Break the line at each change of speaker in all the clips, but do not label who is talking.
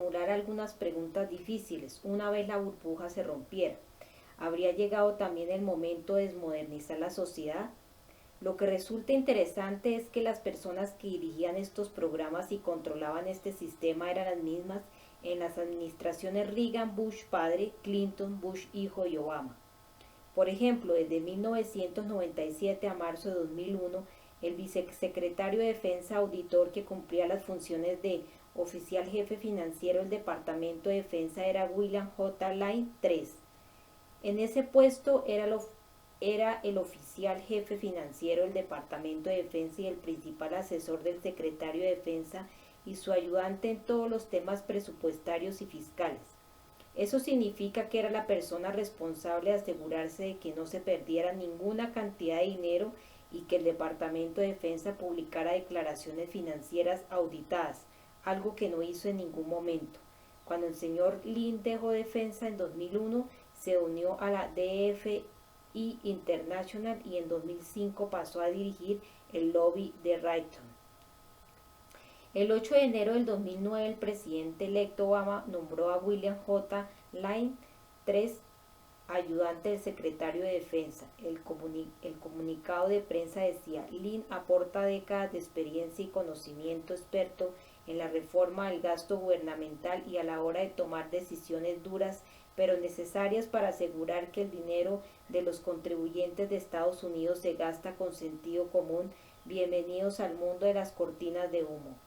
formular algunas preguntas difíciles una vez la burbuja se rompiera. ¿Habría llegado también el momento de desmodernizar la sociedad? Lo que resulta interesante es que las personas que dirigían estos programas y controlaban este sistema eran las mismas en las administraciones Reagan, Bush padre, Clinton, Bush hijo y Obama. Por ejemplo, desde 1997 a marzo de 2001, el vicesecretario de Defensa auditor que cumplía las funciones de oficial jefe financiero del Departamento de Defensa era William J. Lane III. En ese puesto era el oficial jefe financiero del Departamento de Defensa y el principal asesor del secretario de Defensa y su ayudante en todos los temas presupuestarios y fiscales. Eso significa que era la persona responsable de asegurarse de que no se perdiera ninguna cantidad de dinero y que el Departamento de Defensa publicara declaraciones financieras auditadas, algo que no hizo en ningún momento. Cuando el señor Lynn dejó Defensa en 2001, se unió a la DFI International y en 2005 pasó a dirigir el lobby de Raytheon. El 8 de enero del 2009, el presidente electo Obama nombró a William J. Lane III ayudante del secretario de Defensa. El comunicado de prensa decía: Lynn aporta décadas de experiencia y conocimiento experto en la reforma del gasto gubernamental y a la hora de tomar decisiones duras pero necesarias para asegurar que el dinero de los contribuyentes de Estados Unidos se gasta con sentido común. Bienvenidos al mundo de las cortinas de humo.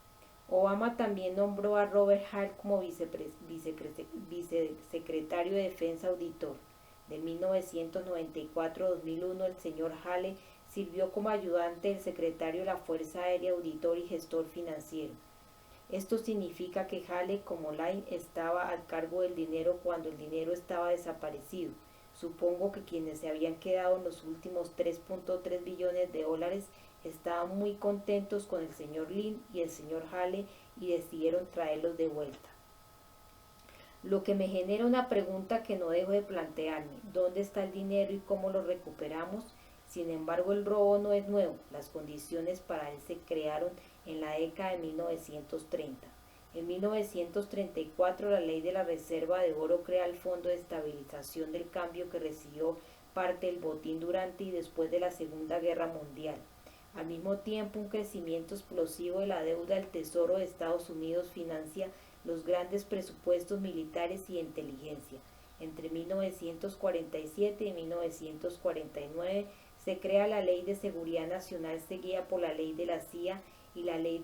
Obama también nombró a Robert Hall como vicesecretario de Defensa auditor. De 1994 a 2001, el señor Hale sirvió como ayudante del secretario de la Fuerza Aérea, auditor y gestor financiero. Esto significa que Hale, como Lane, estaba al cargo del dinero cuando el dinero estaba desaparecido. Supongo que quienes se habían quedado en los últimos 3.3 billones de dólares estaban muy contentos con el señor Lynn y el señor Hale y decidieron traerlos de vuelta. Lo que me genera una pregunta que no dejo de plantearme: ¿dónde está el dinero y cómo lo recuperamos? Sin embargo, el robo no es nuevo. Las condiciones para él se crearon en la década de 1930. En 1934, la ley de la reserva de oro crea el Fondo de Estabilización del Cambio, que recibió parte del botín durante y después de la Segunda Guerra Mundial. Al mismo tiempo, un crecimiento explosivo de la deuda del Tesoro de Estados Unidos financia los grandes presupuestos militares y de inteligencia. Entre 1947 y 1949 se crea la Ley de Seguridad Nacional, seguida por la Ley de la CIA y la Ley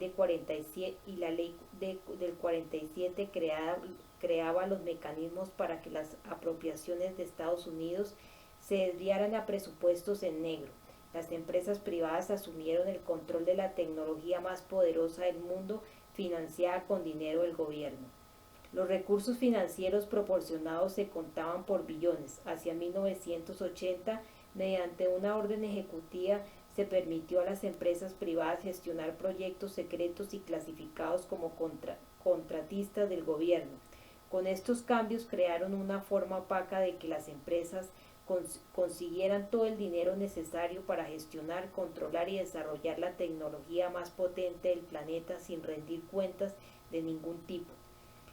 del 47 creaba los mecanismos para que las apropiaciones de Estados Unidos se desviaran a presupuestos en negro. Las empresas privadas asumieron el control de la tecnología más poderosa del mundo, financiada con dinero del gobierno. Los recursos financieros proporcionados se contaban por billones. Hacia 1980, mediante una orden ejecutiva, se permitió a las empresas privadas gestionar proyectos secretos y clasificados como contratistas del gobierno. Con estos cambios crearon una forma opaca de que las empresas consiguieran todo el dinero necesario para gestionar, controlar y desarrollar la tecnología más potente del planeta sin rendir cuentas de ningún tipo.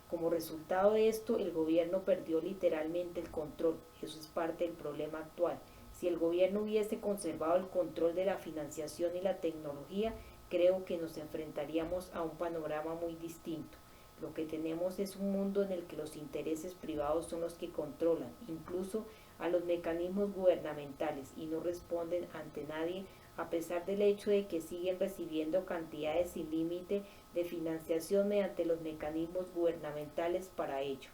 Como resultado de esto, el gobierno perdió literalmente el control. Eso es parte del problema actual. Si el gobierno hubiese conservado el control de la financiación y la tecnología, creo que nos enfrentaríamos a un panorama muy distinto. Lo que tenemos es un mundo en el que los intereses privados son los que controlan, incluso a los mecanismos gubernamentales, y no responden ante nadie, a pesar del hecho de que siguen recibiendo cantidades sin límite de financiación mediante los mecanismos gubernamentales para ello.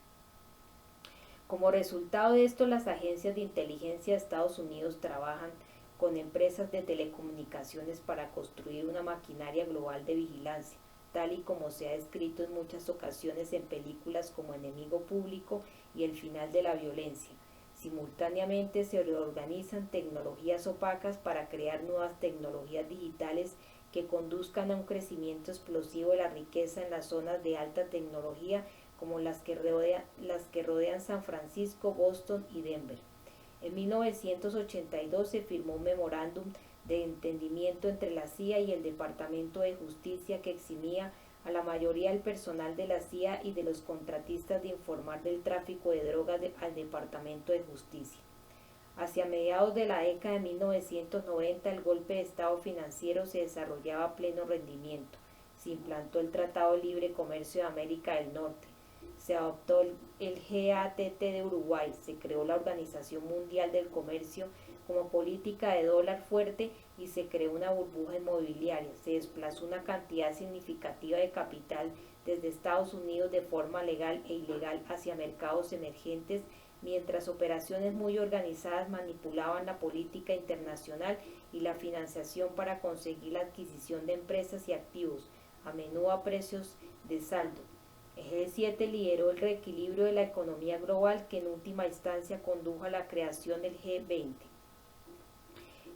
Como resultado de esto, las agencias de inteligencia de Estados Unidos trabajan con empresas de telecomunicaciones para construir una maquinaria global de vigilancia, tal y como se ha descrito en muchas ocasiones en películas como Enemigo Público y El final de la violencia. Simultáneamente se reorganizan tecnologías opacas para crear nuevas tecnologías digitales que conduzcan a un crecimiento explosivo de la riqueza en las zonas de alta tecnología como las que rodean San Francisco, Boston y Denver. En 1982 se firmó un memorándum de entendimiento entre la CIA y el Departamento de Justicia que eximía a la mayoría del personal de la CIA y de los contratistas de informar del tráfico de drogas al Departamento de Justicia. Hacia mediados de la década de 1990, el golpe de Estado financiero se desarrollaba a pleno rendimiento. Se implantó el Tratado de Libre Comercio de América del Norte. Se adoptó el GATT de Uruguay. Se creó la Organización Mundial del Comercio como política de dólar fuerte y se creó una burbuja inmobiliaria. Se desplazó una cantidad significativa de capital desde Estados Unidos de forma legal e ilegal hacia mercados emergentes, mientras operaciones muy organizadas manipulaban la política internacional y la financiación para conseguir la adquisición de empresas y activos, a menudo a precios de saldo. El G7 lideró el reequilibrio de la economía global, que en última instancia condujo a la creación del G20.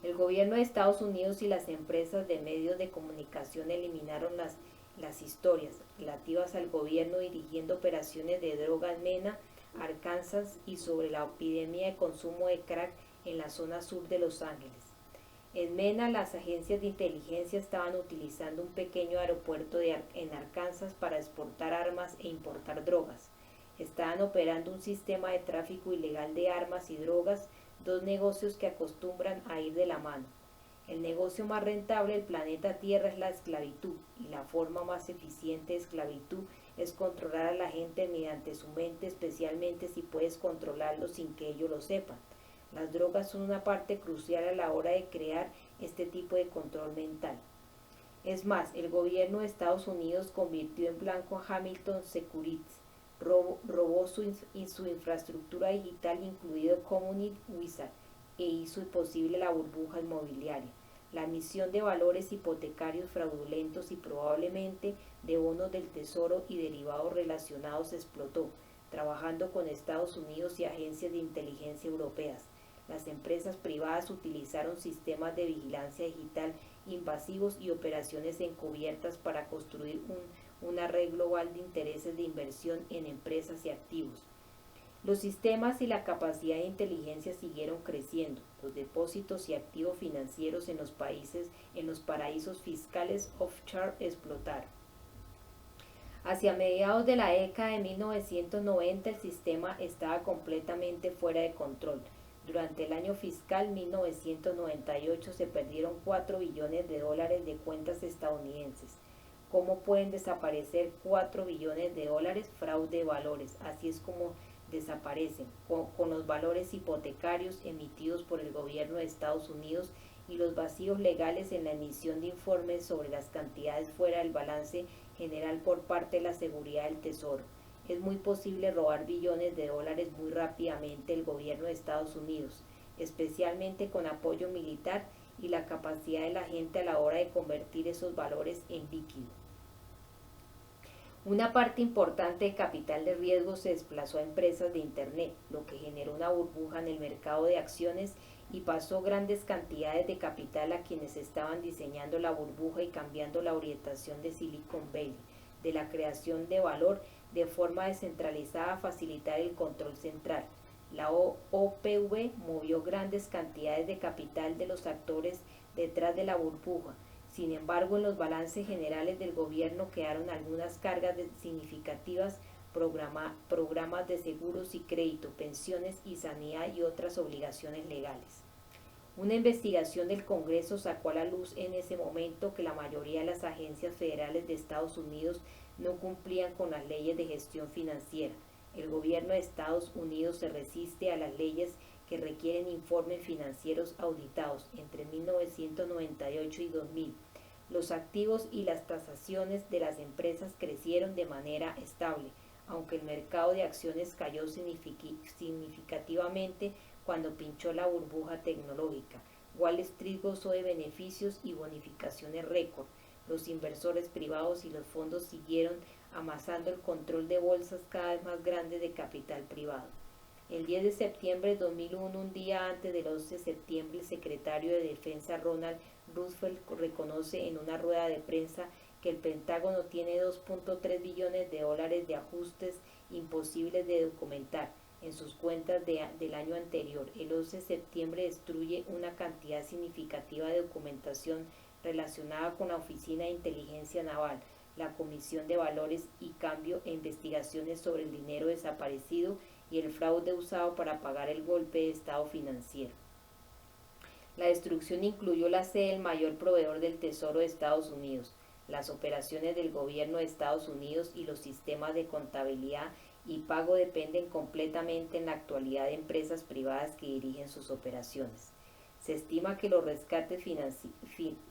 El gobierno de Estados Unidos y las empresas de medios de comunicación eliminaron las historias relativas al gobierno dirigiendo operaciones de droga en Mena, Arkansas, y sobre la epidemia de consumo de crack en la zona sur de Los Ángeles. En Mena, las agencias de inteligencia estaban utilizando un pequeño aeropuerto en Arkansas para exportar armas e importar drogas. Estaban operando un sistema de tráfico ilegal de armas y drogas, dos negocios que acostumbran a ir de la mano. El negocio más rentable del planeta Tierra es la esclavitud, y la forma más eficiente de esclavitud es controlar a la gente mediante su mente, especialmente si puedes controlarlo sin que ellos lo sepan. Las drogas son una parte crucial a la hora de crear este tipo de control mental. Es más, el gobierno de Estados Unidos convirtió en blanco a Hamilton Securities, robó su infraestructura digital, incluido Community Wizard, e hizo imposible la burbuja inmobiliaria. La emisión de valores hipotecarios fraudulentos y probablemente de bonos del Tesoro y derivados relacionados explotó, trabajando con Estados Unidos y agencias de inteligencia europeas. Las empresas privadas utilizaron sistemas de vigilancia digital invasivos y operaciones encubiertas para construir una red global de intereses de inversión en empresas y activos. Los sistemas y la capacidad de inteligencia siguieron creciendo. Los depósitos y activos financieros en los paraísos fiscales offshore explotaron. Hacia mediados de la década de 1990, el sistema estaba completamente fuera de control. Durante el año fiscal 1998 se perdieron 4 billones de dólares de cuentas estadounidenses. ¿Cómo pueden desaparecer 4 billones de dólares? Fraude de valores. Así es como desaparecen, con los valores hipotecarios emitidos por el gobierno de Estados Unidos y los vacíos legales en la emisión de informes sobre las cantidades fuera del balance general por parte de la seguridad del Tesoro. Es muy posible robar billones de dólares muy rápidamente el gobierno de Estados Unidos, especialmente con apoyo militar y la capacidad de la gente a la hora de convertir esos valores en líquido. Una parte importante de capital de riesgo se desplazó a empresas de Internet, lo que generó una burbuja en el mercado de acciones y pasó grandes cantidades de capital a quienes estaban diseñando la burbuja y cambiando la orientación de Silicon Valley, de la creación de valor de forma descentralizada a facilitar el control central. La OPV movió grandes cantidades de capital de los actores detrás de la burbuja. Sin embargo, en los balances generales del gobierno quedaron algunas cargas significativas, programas de seguros y crédito, pensiones y sanidad y otras obligaciones legales. Una investigación del Congreso sacó a la luz en ese momento que la mayoría de las agencias federales de Estados Unidos no cumplían con las leyes de gestión financiera. El gobierno de Estados Unidos se resiste a las leyes que requieren informes financieros auditados entre 1998 y 2000. Los activos y las tasaciones de las empresas crecieron de manera estable, aunque el mercado de acciones cayó significativamente cuando pinchó la burbuja tecnológica. Wall Street gozó de beneficios y bonificaciones récord. Los inversores privados y los fondos siguieron amasando el control de bolsas cada vez más grandes de capital privado. El 10 de septiembre de 2001, un día antes del 11 de septiembre, el secretario de Defensa Ronald Rumsfeld reconoce en una rueda de prensa que el Pentágono tiene 2.3 billones de dólares de ajustes imposibles de documentar en sus cuentas del año anterior. El 11 de septiembre destruye una cantidad significativa de documentación relacionada con la Oficina de Inteligencia Naval, la Comisión de Valores y Cambio e investigaciones sobre el dinero desaparecido y el fraude usado para pagar el golpe de estado financiero. La destrucción incluyó la sede del mayor proveedor del Tesoro de Estados Unidos, las operaciones del gobierno de Estados Unidos y los sistemas de contabilidad y pago dependen completamente en la actualidad de empresas privadas que dirigen sus operaciones. Se estima que los rescates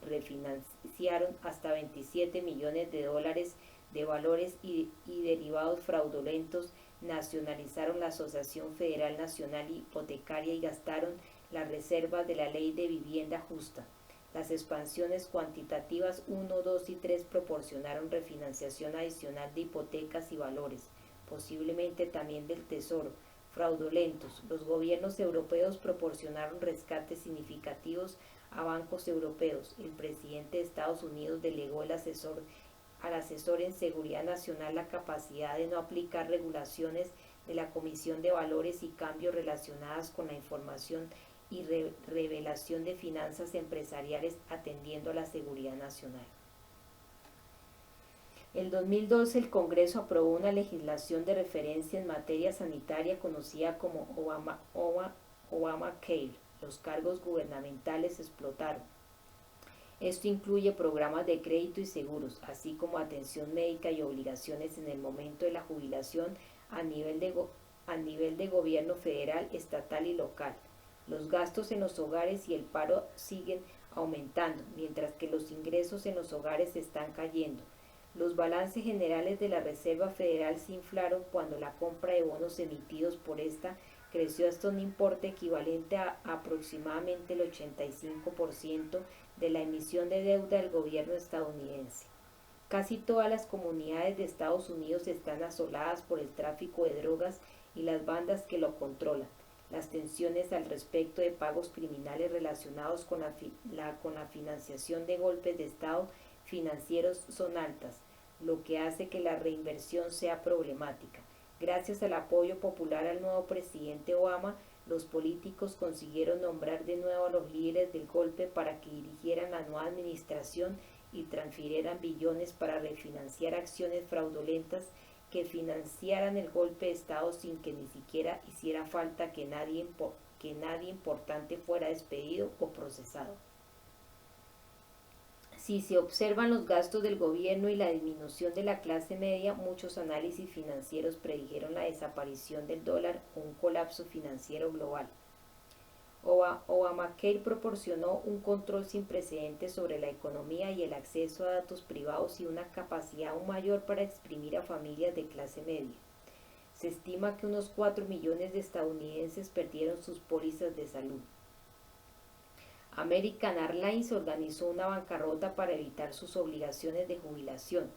refinanciaron hasta 27 millones de dólares de valores y derivados fraudulentos, nacionalizaron la Asociación Federal Nacional Hipotecaria y gastaron las reservas de la Ley de Vivienda Justa. Las expansiones cuantitativas 1, 2 y 3 proporcionaron refinanciación adicional de hipotecas y valores, posiblemente también del Tesoro, fraudulentos. Los gobiernos europeos proporcionaron rescates significativos a bancos europeos. El presidente de Estados Unidos delegó al asesor en seguridad nacional la capacidad de no aplicar regulaciones de la Comisión de Valores y Cambio relacionadas con la información y revelación de finanzas empresariales atendiendo a la seguridad nacional. En 2012 el Congreso aprobó una legislación de referencia en materia sanitaria conocida como Obamacare. Los cargos gubernamentales explotaron. Esto incluye programas de crédito y seguros, así como atención médica y obligaciones en el momento de la jubilación a nivel de gobierno federal, estatal y local. Los gastos en los hogares y el paro siguen aumentando, mientras que los ingresos en los hogares están cayendo. Los balances generales de la Reserva Federal se inflaron cuando la compra de bonos emitidos por esta creció hasta un importe equivalente a aproximadamente el 85% de la emisión de deuda del gobierno estadounidense. Casi todas las comunidades de Estados Unidos están asoladas por el tráfico de drogas y las bandas que lo controlan. Las tensiones al respecto de pagos criminales relacionados con la financiación de golpes de Estado financieros son altas, lo que hace que la reinversión sea problemática. Gracias al apoyo popular al nuevo presidente Obama, los políticos consiguieron nombrar de nuevo a los líderes del golpe para que dirigieran la nueva administración y transfirieran billones para refinanciar acciones fraudulentas que financiaran el golpe de Estado sin que ni siquiera hiciera falta que nadie importante fuera despedido o procesado. Si se observan los gastos del gobierno y la disminución de la clase media, muchos análisis financieros predijeron la desaparición del dólar o un colapso financiero global. Obamacare proporcionó un control sin precedentes sobre la economía y el acceso a datos privados y una capacidad aún mayor para exprimir a familias de clase media. Se estima que unos 4 millones de estadounidenses perdieron sus pólizas de salud. American Airlines organizó una bancarrota para evitar sus obligaciones de jubilación.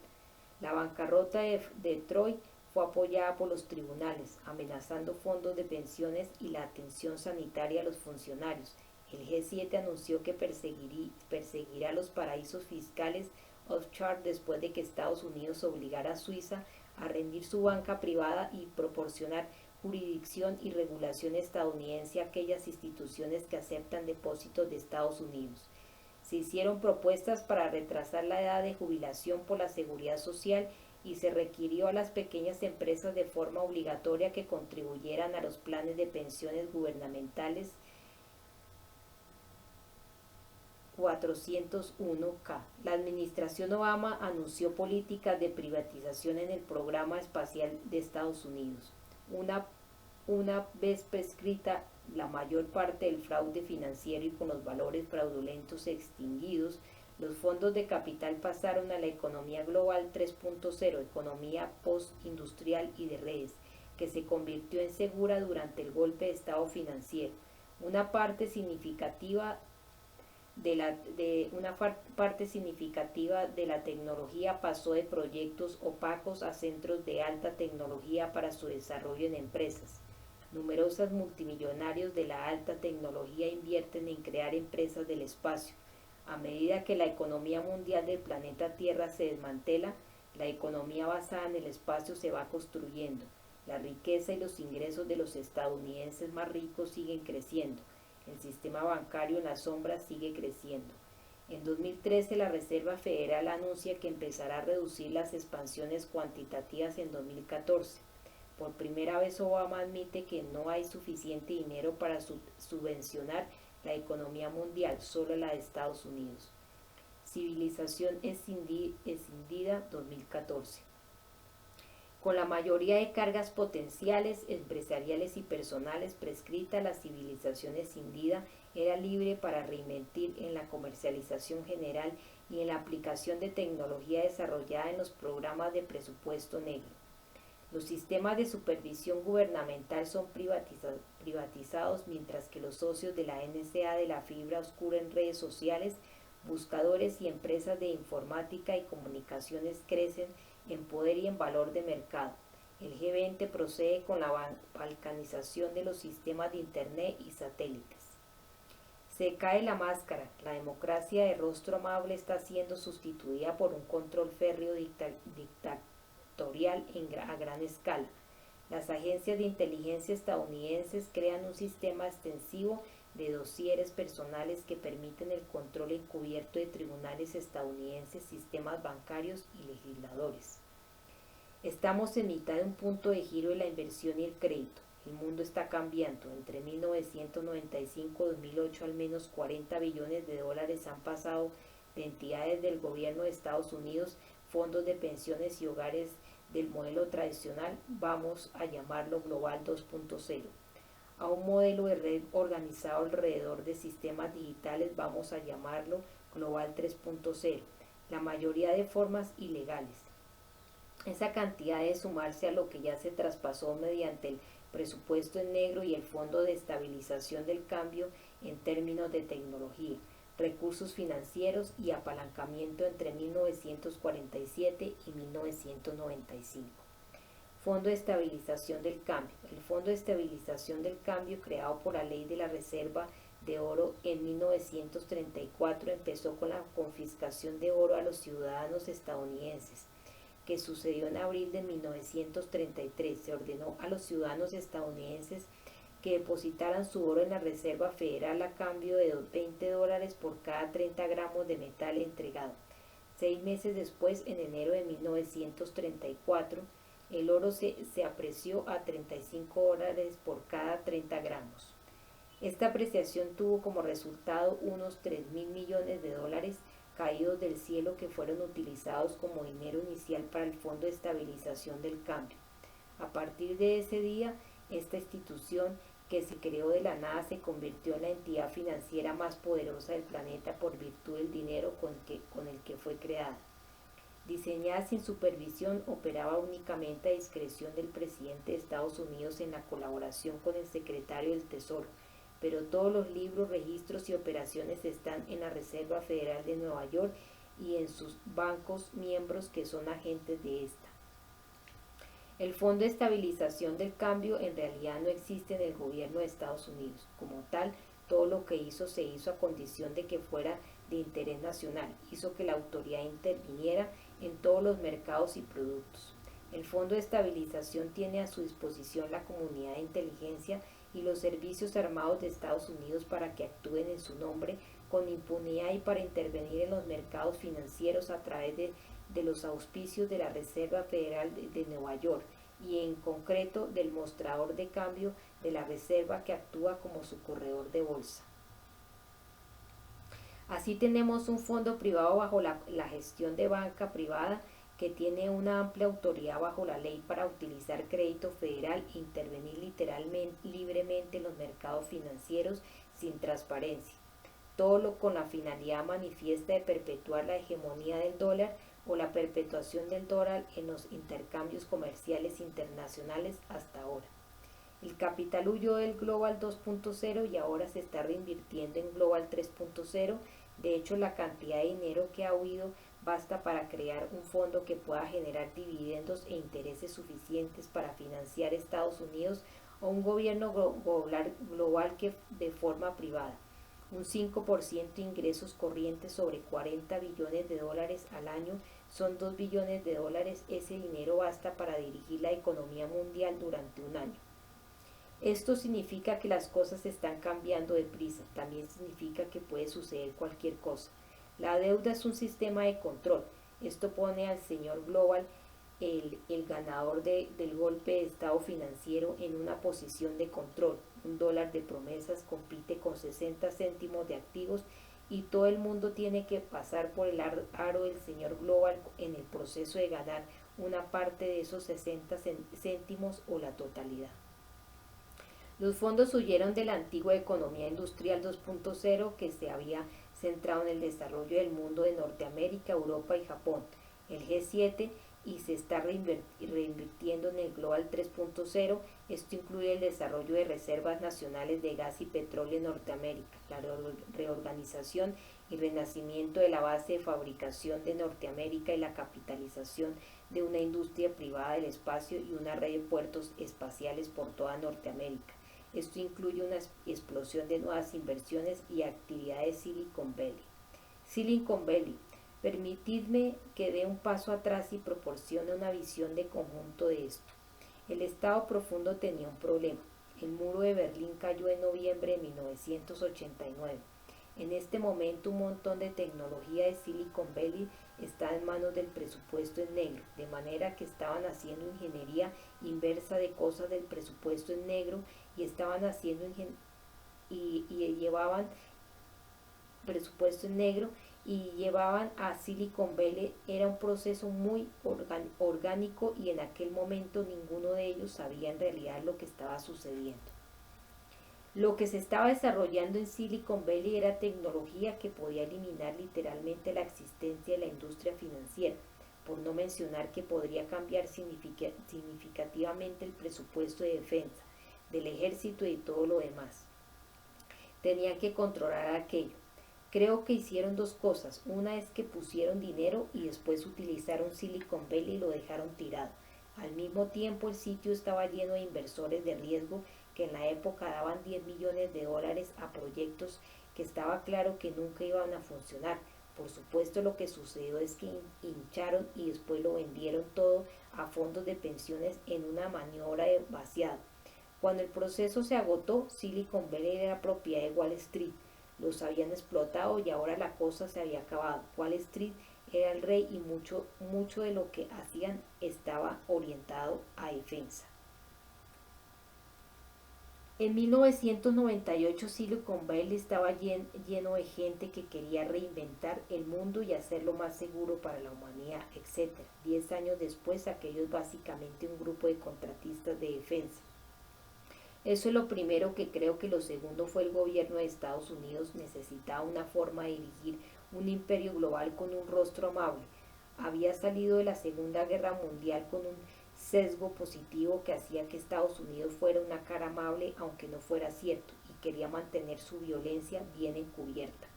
La bancarrota de Detroit fue apoyada por los tribunales, amenazando fondos de pensiones y la atención sanitaria a los funcionarios. El G7 anunció que perseguirá los paraísos fiscales offshore después de que Estados Unidos obligara a Suiza a rendir su banca privada y proporcionar jurisdicción y regulación estadounidense a aquellas instituciones que aceptan depósitos de Estados Unidos. Se hicieron propuestas para retrasar la edad de jubilación por la seguridad social y se requirió a las pequeñas empresas de forma obligatoria que contribuyeran a los planes de pensiones gubernamentales 401K. La administración Obama anunció políticas de privatización en el programa espacial de Estados Unidos. Una vez prescrita la mayor parte del fraude financiero y con los valores fraudulentos extinguidos, los fondos de capital pasaron a la economía global 3.0, economía post-industrial y de redes, que se convirtió en segura durante el golpe de estado financiero. Una parte significativa de la tecnología pasó de proyectos opacos a centros de alta tecnología para su desarrollo en empresas. Numerosos multimillonarios de la alta tecnología invierten en crear empresas del espacio. A medida que la economía mundial del planeta Tierra se desmantela, la economía basada en el espacio se va construyendo. La riqueza y los ingresos de los estadounidenses más ricos siguen creciendo. El sistema bancario en la sombra sigue creciendo. En 2013, la Reserva Federal anuncia que empezará a reducir las expansiones cuantitativas en 2014. Por primera vez, Obama admite que no hay suficiente dinero para subvencionar la economía mundial, solo la de Estados Unidos. Civilización escindida 2014. Con la mayoría de cargas potenciales, empresariales y personales prescritas, la civilización escindida era libre para reinvertir en la comercialización general y en la aplicación de tecnología desarrollada en los programas de presupuesto negro. Los sistemas de supervisión gubernamental son privatizados, mientras que los socios de la NSA de la fibra oscura en redes sociales, buscadores y empresas de informática y comunicaciones crecen en poder y en valor de mercado. El G20 procede con la balcanización de los sistemas de Internet y satélites. Se cae la máscara. La democracia de rostro amable está siendo sustituida por un control férreo dictatorial a gran escala. Las agencias de inteligencia estadounidenses crean un sistema extensivo de dosieres personales que permiten el control encubierto de tribunales estadounidenses, sistemas bancarios y legisladores. Estamos en mitad de un punto de giro de la inversión y el crédito. El mundo está cambiando. Entre 1995 y 2008 al menos 40 billones de dólares han pasado de entidades del gobierno de Estados Unidos, fondos de pensiones y hogares del modelo tradicional, vamos a llamarlo Global 2.0, a un modelo de red organizado alrededor de sistemas digitales, vamos a llamarlo Global 3.0, la mayoría de formas ilegales. Esa cantidad debe sumarse a lo que ya se traspasó mediante el presupuesto en negro y el Fondo de Estabilización del Cambio en términos de tecnología, recursos financieros y apalancamiento entre 1947 y 1995. Fondo de Estabilización del Cambio. El Fondo de Estabilización del Cambio, creado por la Ley de la Reserva de Oro en 1934, empezó con la confiscación de oro a los ciudadanos estadounidenses, que sucedió en abril de 1933. Se ordenó a los ciudadanos estadounidenses que depositaran su oro en la Reserva Federal a cambio de $20 por cada 30 gramos de metal entregado. 6 meses después, en enero de 1934, el oro se apreció a $35 por cada 30 gramos. Esta apreciación tuvo como resultado unos 3.000 millones de dólares caídos del cielo que fueron utilizados como dinero inicial para el Fondo de Estabilización del Cambio. A partir de ese día, esta institución que se creó de la nada se convirtió en la entidad financiera más poderosa del planeta por virtud del dinero con el que fue creada. Diseñada sin supervisión, operaba únicamente a discreción del presidente de Estados Unidos en la colaboración con el secretario del Tesoro, pero todos los libros, registros y operaciones están en la Reserva Federal de Nueva York y en sus bancos miembros que son agentes de esta. El Fondo de Estabilización del Cambio en realidad no existe en el gobierno de Estados Unidos. Como tal, todo lo que hizo se hizo a condición de que fuera de interés nacional. Hizo que la autoridad interviniera en todos los mercados y productos. El Fondo de Estabilización tiene a su disposición la comunidad de inteligencia y los servicios armados de Estados Unidos para que actúen en su nombre con impunidad y para intervenir en los mercados financieros a través de los auspicios de la Reserva Federal de Nueva York y en concreto del mostrador de cambio de la Reserva que actúa como su corredor de bolsa. Así tenemos un fondo privado bajo la gestión de banca privada que tiene una amplia autoridad bajo la ley para utilizar crédito federal e intervenir libremente en los mercados financieros sin transparencia. Todo con la finalidad manifiesta de perpetuar la hegemonía del dólar o la perpetuación del dólar en los intercambios comerciales internacionales hasta ahora. El capital huyó del Global 2.0 y ahora se está reinvirtiendo en Global 3.0. De hecho, la cantidad de dinero que ha huido basta para crear un fondo que pueda generar dividendos e intereses suficientes para financiar Estados Unidos o un gobierno global que de forma privada. Un 5% de ingresos corrientes sobre 40 billones de dólares al año son 2 billones de dólares. Ese dinero basta para dirigir la economía mundial durante un año. Esto significa que las cosas están cambiando deprisa. También significa que puede suceder cualquier cosa. La deuda es un sistema de control. Esto pone al señor Global, el ganador del golpe de estado financiero, en una posición de control. Un dólar de promesas compite con 60 céntimos de activos y todo el mundo tiene que pasar por el aro del señor Global en el proceso de ganar una parte de esos 60 céntimos o la totalidad. Los fondos huyeron de la antigua economía industrial 2.0 que se había centrado en el desarrollo del mundo de Norteamérica, Europa y Japón, el G7, y se está reinvirtiendo en el Global 3.0. Esto incluye el desarrollo de reservas nacionales de gas y petróleo en Norteamérica, la reorganización y renacimiento de la base de fabricación de Norteamérica y la capitalización de una industria privada del espacio y una red de puertos espaciales por toda Norteamérica. Esto incluye una explosión de nuevas inversiones y actividades Silicon Valley. Silicon Valley. Permitidme que dé un paso atrás y proporcione una visión de conjunto de esto. El Estado profundo tenía un problema. El muro de Berlín cayó en noviembre de 1989. En este momento un montón de tecnología de Silicon Valley está en manos del presupuesto en negro, de manera que estaban haciendo ingeniería inversa de cosas del presupuesto en negro y estaban haciendo y llevaban presupuesto en negro y llevaban a Silicon Valley. Era un proceso muy orgánico y en aquel momento ninguno de ellos sabía en realidad lo que estaba sucediendo. Lo que se estaba desarrollando en Silicon Valley era tecnología que podía eliminar literalmente la existencia de la industria financiera, por no mencionar que podría cambiar significativamente el presupuesto de defensa, del ejército y todo lo demás. Tenían que controlar aquello. Creo que hicieron dos cosas. Una es que pusieron dinero y después utilizaron Silicon Valley y lo dejaron tirado. Al mismo tiempo el sitio estaba lleno de inversores de riesgo que en la época daban 10 millones de dólares a proyectos que estaba claro que nunca iban a funcionar. Por supuesto, lo que sucedió es que hincharon y después lo vendieron todo a fondos de pensiones en una maniobra de vaciado. Cuando el proceso se agotó, Silicon Valley era propiedad de Wall Street. Los habían explotado y ahora la cosa se había acabado. Wall Street era el rey y mucho de lo que hacían estaba orientado a defensa. En 1998 Silicon Valley estaba lleno de gente que quería reinventar el mundo y hacerlo más seguro para la humanidad, etc. 10 años después, aquello es básicamente un grupo de contratistas de defensa. Eso es lo primero que creo. Que lo segundo fue el gobierno de Estados Unidos necesitaba una forma de dirigir un imperio global con un rostro amable. Había salido de la Segunda Guerra Mundial con un sesgo positivo que hacía que Estados Unidos fuera una cara amable aunque no fuera cierto, y quería mantener su violencia bien encubierta.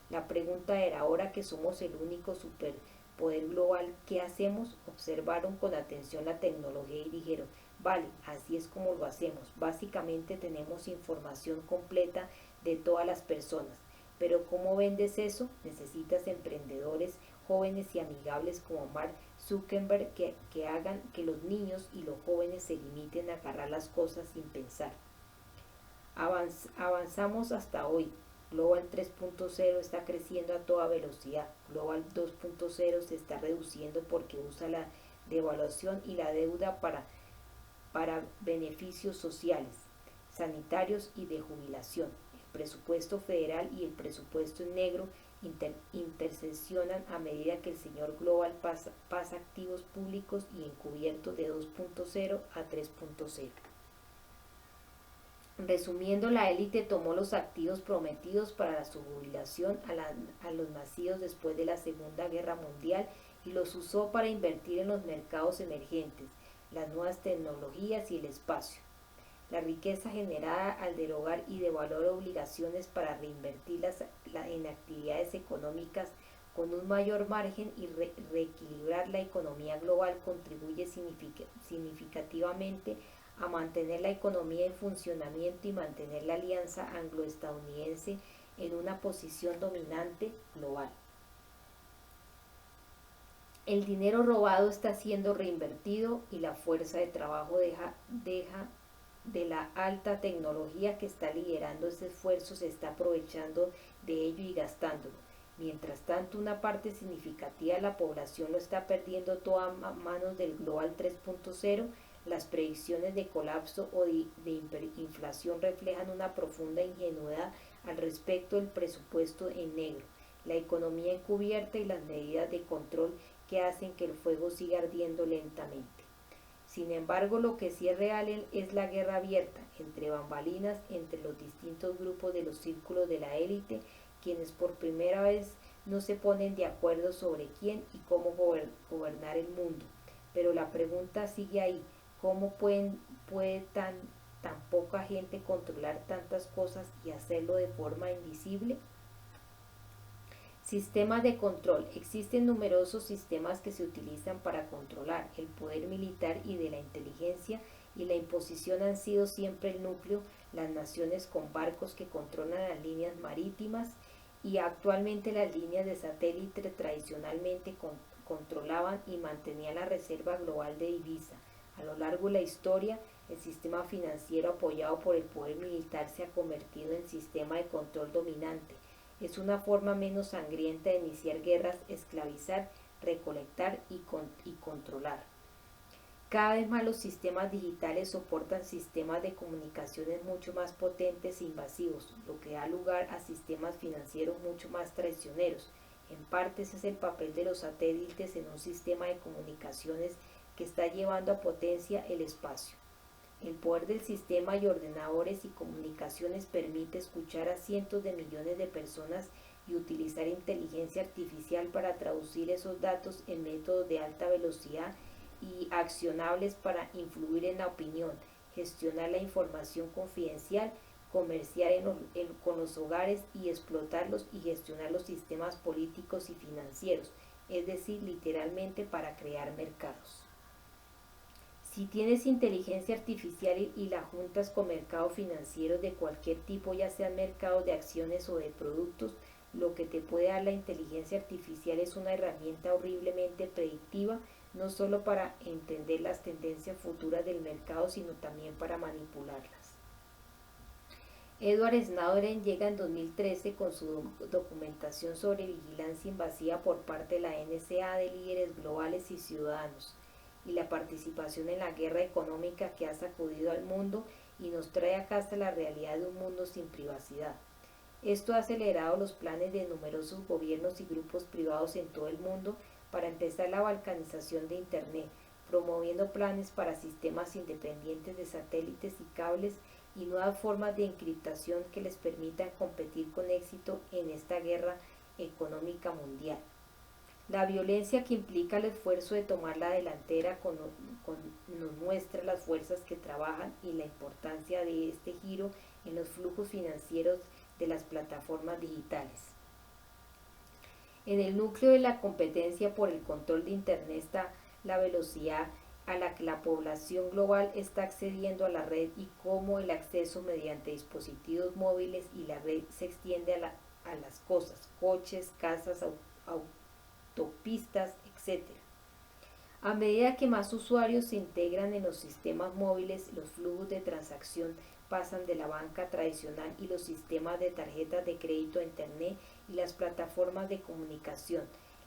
La pregunta era, ahora que somos el único superpoder global, ¿qué hacemos? Observaron con atención la tecnología y dijeron, vale, así es como lo hacemos. Básicamente tenemos información completa de todas las personas. Pero ¿cómo vendes eso? Necesitas emprendedores jóvenes y amigables como Mark Zuckerberg que hagan que los niños y los jóvenes se limiten a agarrar las cosas sin pensar. Avanzamos hasta hoy. Global 3.0 está creciendo a toda velocidad. Global 2.0 se está reduciendo porque usa la devaluación y la deuda para beneficios sociales, sanitarios y de jubilación. El presupuesto federal y el presupuesto en negro interseccionan a medida que el señor Global pasa activos públicos y encubiertos de 2.0 a 3.0. Resumiendo, la élite tomó los activos prometidos para su jubilación a los nacidos después de la Segunda Guerra Mundial y los usó para invertir en los mercados emergentes, las nuevas tecnologías y el espacio. La riqueza generada al derogar y devaluar obligaciones para reinvertirlas en actividades económicas con un mayor margen y reequilibrar la economía global contribuye significativamente a mantener la economía en funcionamiento y mantener la alianza anglo-estadounidense en una posición dominante global. El dinero robado está siendo reinvertido y la fuerza de trabajo deja de la alta tecnología que está liderando ese esfuerzo se está aprovechando de ello y gastándolo. Mientras tanto, una parte significativa de la población lo está perdiendo todo a manos del Global 3.0. Las predicciones de colapso o de hiperinflación reflejan una profunda ingenuidad al respecto del presupuesto en negro, la economía encubierta y las medidas de control que hacen que el fuego siga ardiendo lentamente. Sin embargo, lo que sí es real es la guerra abierta, entre bambalinas, entre los distintos grupos de los círculos de la élite, quienes por primera vez no se ponen de acuerdo sobre quién y cómo gobernar el mundo. Pero la pregunta sigue ahí: ¿cómo puede tan poca gente controlar tantas cosas y hacerlo de forma invisible? Sistemas de control. Existen numerosos sistemas que se utilizan para controlar. El poder militar y de la inteligencia y la imposición han sido siempre el núcleo. Las naciones con barcos que controlan las líneas marítimas y actualmente las líneas de satélite tradicionalmente controlaban y mantenían la reserva global de divisa. A lo largo de la historia, el sistema financiero apoyado por el poder militar se ha convertido en sistema de control dominante. Es una forma menos sangrienta de iniciar guerras, esclavizar, recolectar y controlar. Cada vez más los sistemas digitales soportan sistemas de comunicaciones mucho más potentes e invasivos, lo que da lugar a sistemas financieros mucho más traicioneros. En parte ese es el papel de los satélites en un sistema de comunicaciones que está llevando a potencia el espacio. El poder del sistema y ordenadores y comunicaciones permite escuchar a cientos de millones de personas y utilizar inteligencia artificial para traducir esos datos en métodos de alta velocidad y accionables para influir en la opinión, gestionar la información confidencial, comerciar con los hogares y explotarlos y gestionar los sistemas políticos y financieros, es decir, literalmente para crear mercados. Si tienes inteligencia artificial y la juntas con mercados financieros de cualquier tipo, ya sean mercados de acciones o de productos, lo que te puede dar la inteligencia artificial es una herramienta horriblemente predictiva, no solo para entender las tendencias futuras del mercado, sino también para manipularlas. Edward Snowden llega en 2013 con su documentación sobre vigilancia invasiva por parte de la NSA de líderes globales y ciudadanos, y la participación en la guerra económica que ha sacudido al mundo y nos trae a casa la realidad de un mundo sin privacidad. Esto ha acelerado los planes de numerosos gobiernos y grupos privados en todo el mundo para empezar la balcanización de Internet, promoviendo planes para sistemas independientes de satélites y cables y nuevas formas de encriptación que les permitan competir con éxito en esta guerra económica mundial. La violencia que implica el esfuerzo de tomar la delantera nos muestra las fuerzas que trabajan y la importancia de este giro en los flujos financieros de las plataformas digitales. En el núcleo de la competencia por el control de Internet está la velocidad a la que la población global está accediendo a la red y cómo el acceso mediante dispositivos móviles y la red se extiende a las cosas, coches, casas, autopistas, etc. A medida que más usuarios se integran en los sistemas móviles, los flujos de transacción pasan de la banca tradicional y los sistemas de tarjetas de crédito a Internet y las plataformas de comunicación.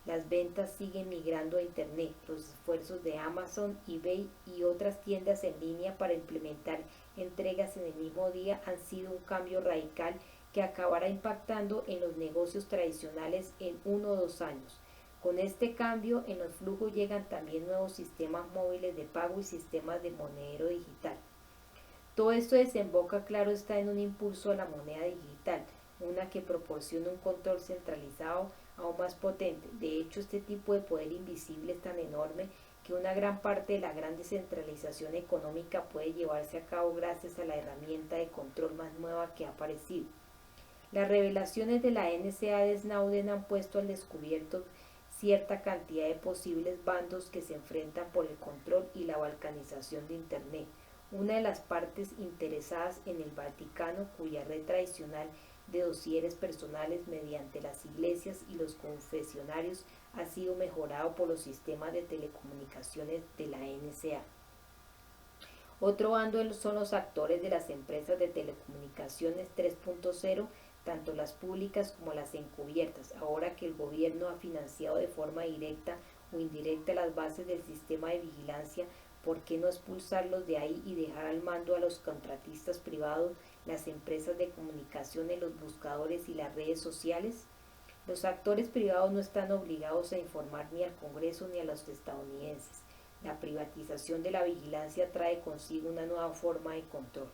Las ventas siguen migrando a Internet. Los esfuerzos de Amazon, eBay y otras tiendas en línea para implementar entregas en el mismo día han sido un cambio radical que acabará impactando en los negocios tradicionales en 1 o 2 años. Con este cambio en los flujos llegan también nuevos sistemas móviles de pago y sistemas de monedero digital. Todo esto desemboca, claro está, en un impulso a la moneda digital, una que proporciona un control centralizado aún más potente. De hecho, este tipo de poder invisible es tan enorme que una gran parte de la gran descentralización económica puede llevarse a cabo gracias a la herramienta de control más nueva que ha aparecido. Las revelaciones de la NSA de Snowden han puesto al descubierto cierta cantidad de posibles bandos que se enfrentan por el control y la balcanización de Internet. Una de las partes interesadas en el Vaticano, cuya red tradicional de dosieres personales mediante las iglesias y los confesionarios ha sido mejorado por los sistemas de telecomunicaciones de la NSA. Otro bando son los actores de las empresas de telecomunicaciones 3.0, tanto las públicas como las encubiertas. Ahora que el gobierno ha financiado de forma directa o indirecta las bases del sistema de vigilancia, ¿por qué no expulsarlos de ahí y dejar al mando a los contratistas privados, las empresas de comunicaciones, los buscadores y las redes sociales? Los actores privados no están obligados a informar ni al Congreso ni a los estadounidenses. La privatización de la vigilancia trae consigo una nueva forma de control.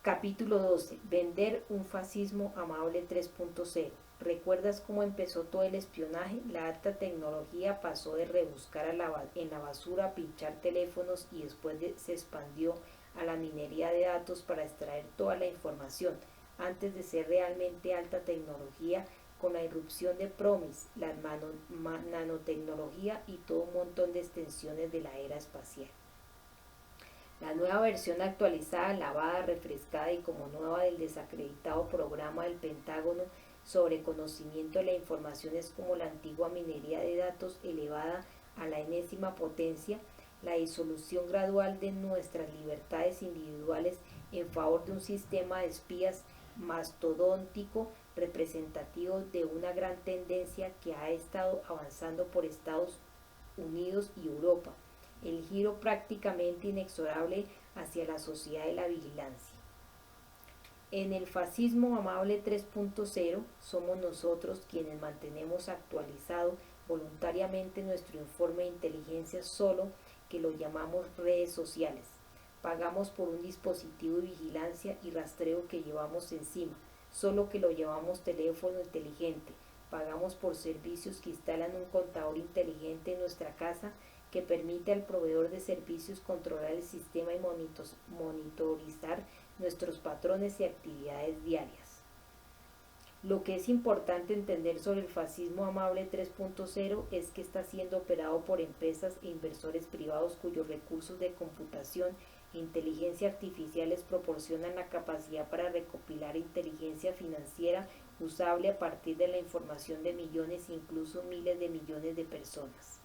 Capítulo 12. Vender un fascismo amable 3.0. ¿Recuerdas cómo empezó todo el espionaje? La alta tecnología pasó de rebuscar en la basura a pinchar teléfonos y después se expandió a la minería de datos para extraer toda la información, antes de ser realmente alta tecnología, con la irrupción de PROMIS, la nanotecnología y todo un montón de extensiones de la era espacial. La nueva versión actualizada, lavada, refrescada y como nueva del desacreditado programa del Pentágono sobre conocimiento de la información es como la antigua minería de datos elevada a la enésima potencia, la disolución gradual de nuestras libertades individuales en favor de un sistema de espías mastodóntico representativo de una gran tendencia que ha estado avanzando por Estados Unidos y Europa, el giro prácticamente inexorable hacia la sociedad de la vigilancia. En el fascismo amable 3.0 somos nosotros quienes mantenemos actualizado voluntariamente nuestro informe de inteligencia, solo que lo llamamos redes sociales. Pagamos por un dispositivo de vigilancia y rastreo que llevamos encima, solo que lo llamamos teléfono inteligente. Pagamos por servicios que instalan un contador inteligente en nuestra casa que permite al proveedor de servicios controlar el sistema y monitorizar nuestros patrones y actividades diarias. Lo que es importante entender sobre el fascismo amable 3.0 es que está siendo operado por empresas e inversores privados cuyos recursos de computación e inteligencia artificial les proporcionan la capacidad para recopilar inteligencia financiera usable a partir de la información de millones e incluso miles de millones de personas.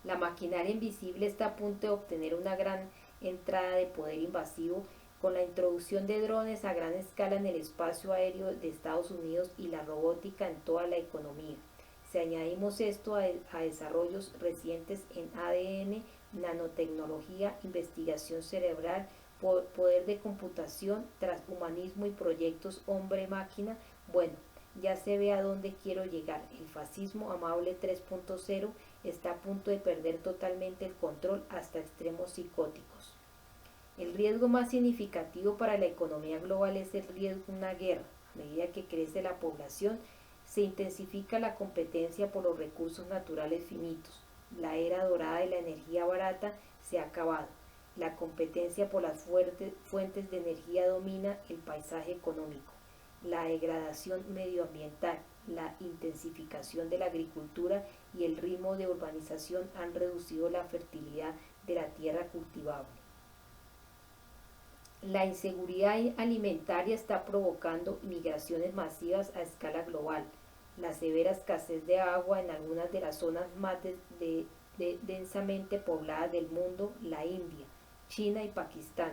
La maquinaria invisible está a punto de obtener una gran entrada de poder invasivo con la introducción de drones a gran escala en el espacio aéreo de Estados Unidos y la robótica en toda la economía. Si añadimos esto a desarrollos recientes en ADN, nanotecnología, investigación cerebral, poder de computación, transhumanismo y proyectos hombre-máquina, bueno, ya se ve a dónde quiero llegar. El fascismo amable 3.0 está a punto de perder totalmente el control hasta extremos psicóticos. El riesgo más significativo para la economía global es el riesgo de una guerra. A medida que crece la población, se intensifica la competencia por los recursos naturales finitos. La era dorada de la energía barata se ha acabado. La competencia por las fuentes de energía domina el paisaje económico. La degradación medioambiental, la intensificación de la agricultura y el ritmo de urbanización han reducido la fertilidad de la tierra cultivable. La inseguridad alimentaria está provocando migraciones masivas a escala global. La severa escasez de agua en algunas de las zonas más densamente pobladas del mundo, la India, China y Pakistán,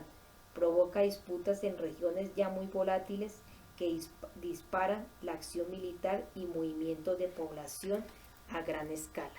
provoca disputas en regiones ya muy volátiles que disparan la acción militar y movimientos de población a gran escala.